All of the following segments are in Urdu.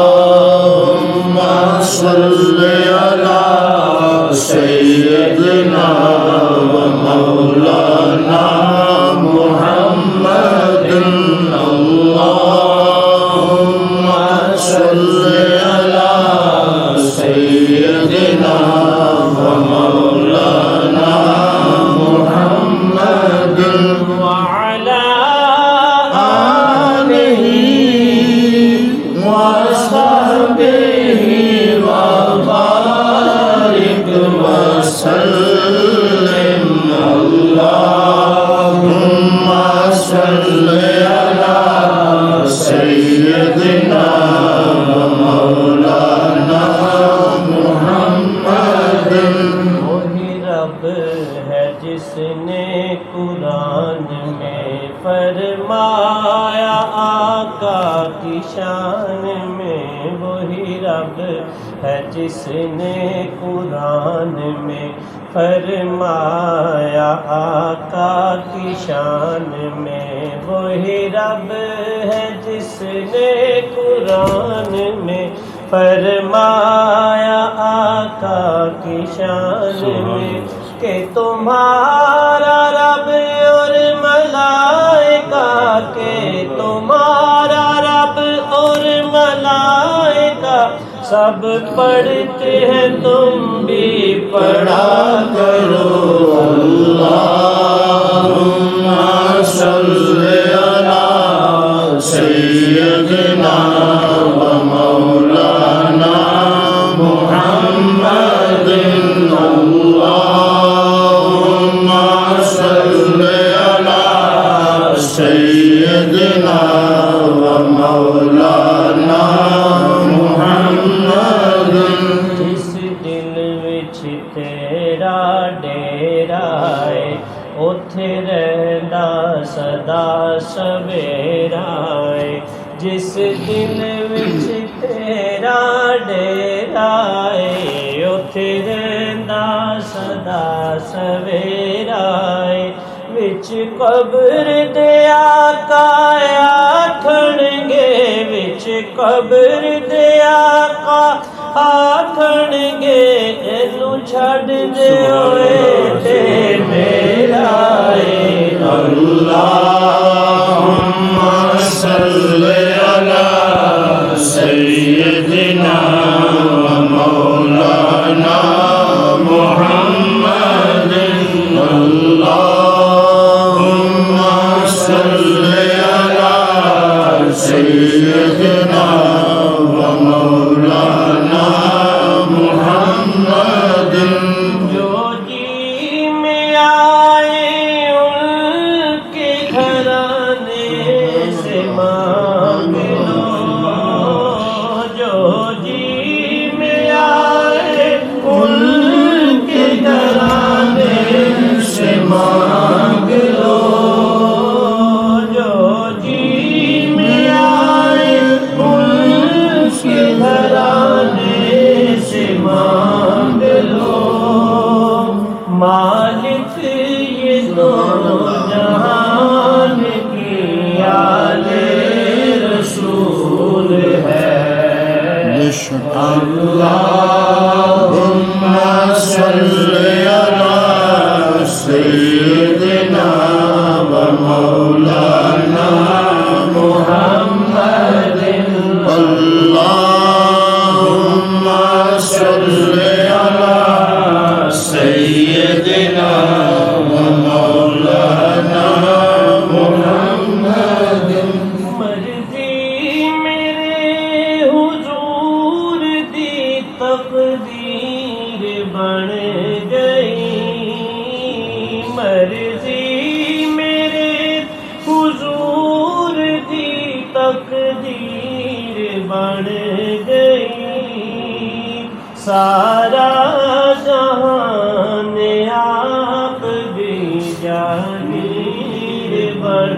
اللهم صل على سيدنا ومولانا محمد اللهم صل على سيدنا ومولانا محمد وعلى آله وصحبه وبارك وسلم اللهم صل على سيدنا ومولانا محمد وہی رب ہے جس نے قرآن میں فرمایا آقا کی شان میں وہی رب ہے جس نے قرآن میں فرمایا آقا کی شان میں وہی رب ہے جس نے قرآن میں فرمایا آقا کی شان میں کہ تمہارا رب اور ملائکہ کہ تمہارا رب اور ملائکہ سب پڑھتے ہیں تم بھی پڑھا کرو اللهم صل على سيدنا ومولانا محمد اللهم صل على سيدنا ومولانا محمد جس دل وچ تیرا ڈیرا ہے اوتھے رہندا سدا سویرا ہے جس دل وچ تیرا ڈیرا ہے اوتھے رہندا سدا سویرا ہے وچ قبر دے آقا آکھن گے وچ قبر دے آقا آکھن گے اینو چھڈ دے ہوئے تے میرا اے اللهم صل على سيدنا ومولانا محمد اللهم صل على سيدنا ومولانا محمد جو جی میں آئے ان کے گھرانے سے مانگ لو جو جی میں آئے ان کے گھرانے سے مانگ لو جو جی میں آئے ان کے گھرانے سے مانگ لو مالک یہ دونوں جہان کی آل رسول ہے اللهم صل على سيدنا ومولانا محمد اللهم صل على سيدنا ومولانا محمد مرضی میرے حضور دی تقدیر بن گئی مرضی میرے حضور دی تقدیر بن گئی سارا جہان آپ دی جانیر بن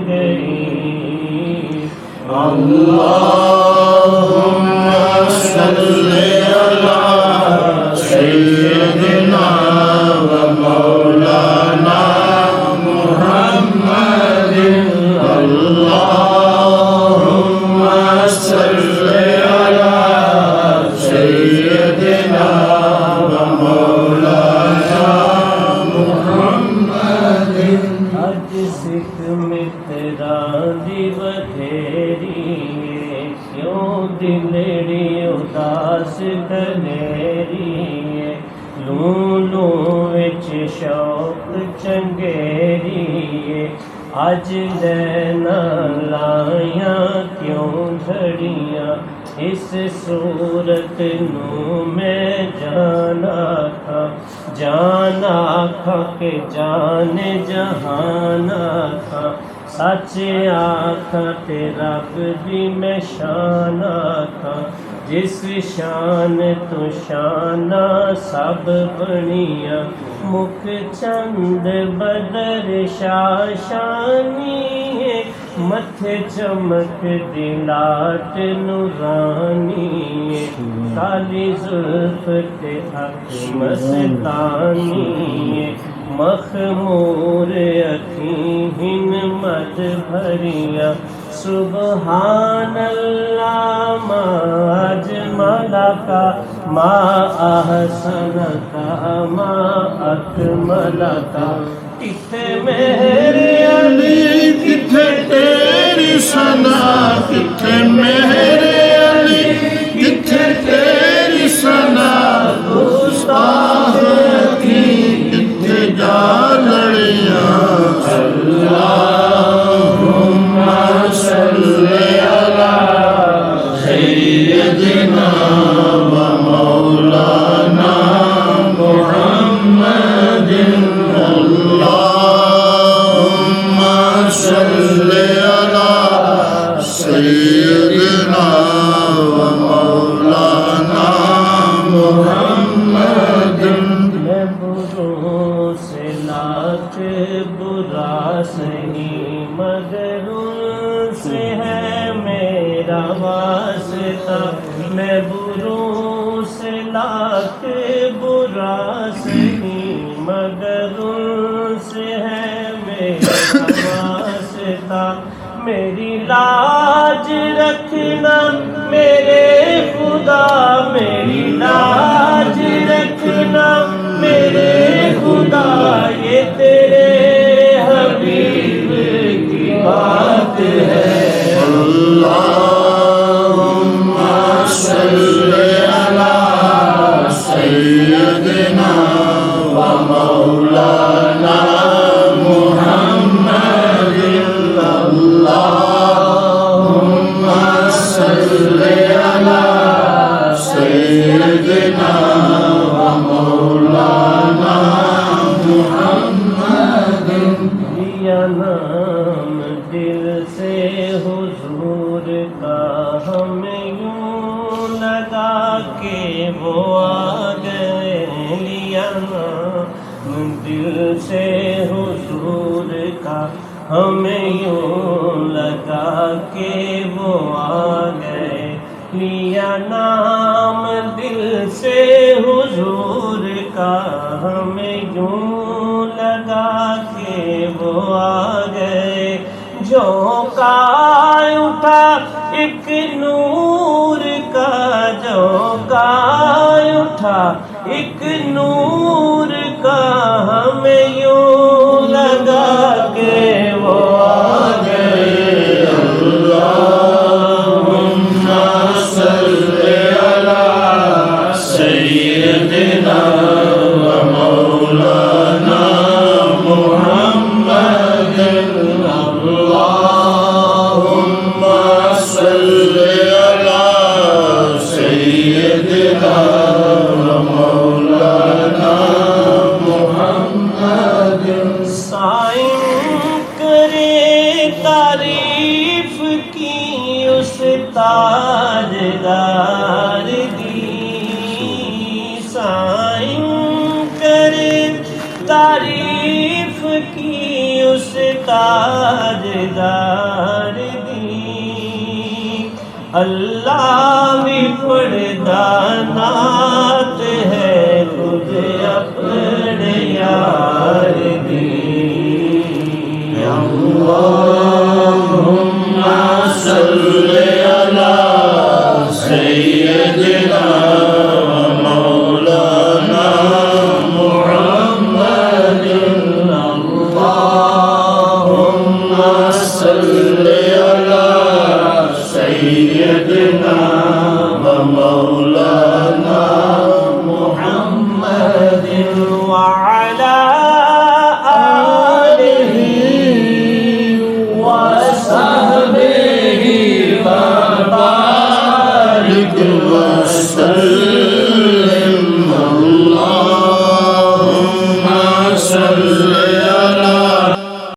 گئی اللهم صل على سيدنا ومولانا محمد اللهم کیوں دلڑی اداس دلیری لوں لوں وچ شوق چنگیری اج لینا لائیاں کیوں دھڑیاں اس صورت نوں میں جانا کھا کہ جان جہان کھا سچ آکھاں تے رب دی میں شان آکھاں جس شان تو شانہ سب بنیاں مکھ چند بدر شاشانی ہے متھے چمک دلاٹ نورانی ہے کالی زلف تے اکھ مستانی ہے مخمور اکھیں ہن مد بھریاں سبحان اللہ ما اجمل کا ما احسن کا ما اکمل کا کتھے میرے علی کتھے تیری ثنا کتھے میرے علی کتھے تیری ثنا گستاخ کی کتھے جا لڑیاں سیدنا و مولانا محمد اللہم صل علی سیدنا و مولانا محمد میں بروں سے لاکھ برا سہی مگر ان سے ہے میرا واسطہ میں بروں سے لاکھ برا سہی مگر ان سے ہے میرا واسطہ میری لاج رکھنا میرے خدا میری لاج رکھنا میرے خدا یہ تیرے حبیب کی بات ہے اللہم صل علی سیدنا و مولانا محمد اللہم صل علی سیدنا و مولانا محمد لیا نام دل سے حضور کا ہمیں یوں لگا کہ وہ آ گئے لیا نام دل سے حضور کا ہمیں یوں لگا کہ وہ آ گئے لیا نام دل سے حضور کا ہمیں یوں لگا کہ وہ آ گئے جھونکا اٹھا ایک نور کا جھونکا اٹھا ایک نور کا ہمیں یوں لگا کہ وہ آ گئے اللہم صل علی سیدنا و مولانا محمد اللہم صل علی سیدنا و مولانا محمد سائن کرے تعریف کی اس تاجدار دی سائن کرے تعریف کی اس تاجدار دی اللہ بھی پڑھدا نعت ہے خود اپنے یار دی اللہم صل علی سیدنا و مولانا محمد اللہم صل علی وعلى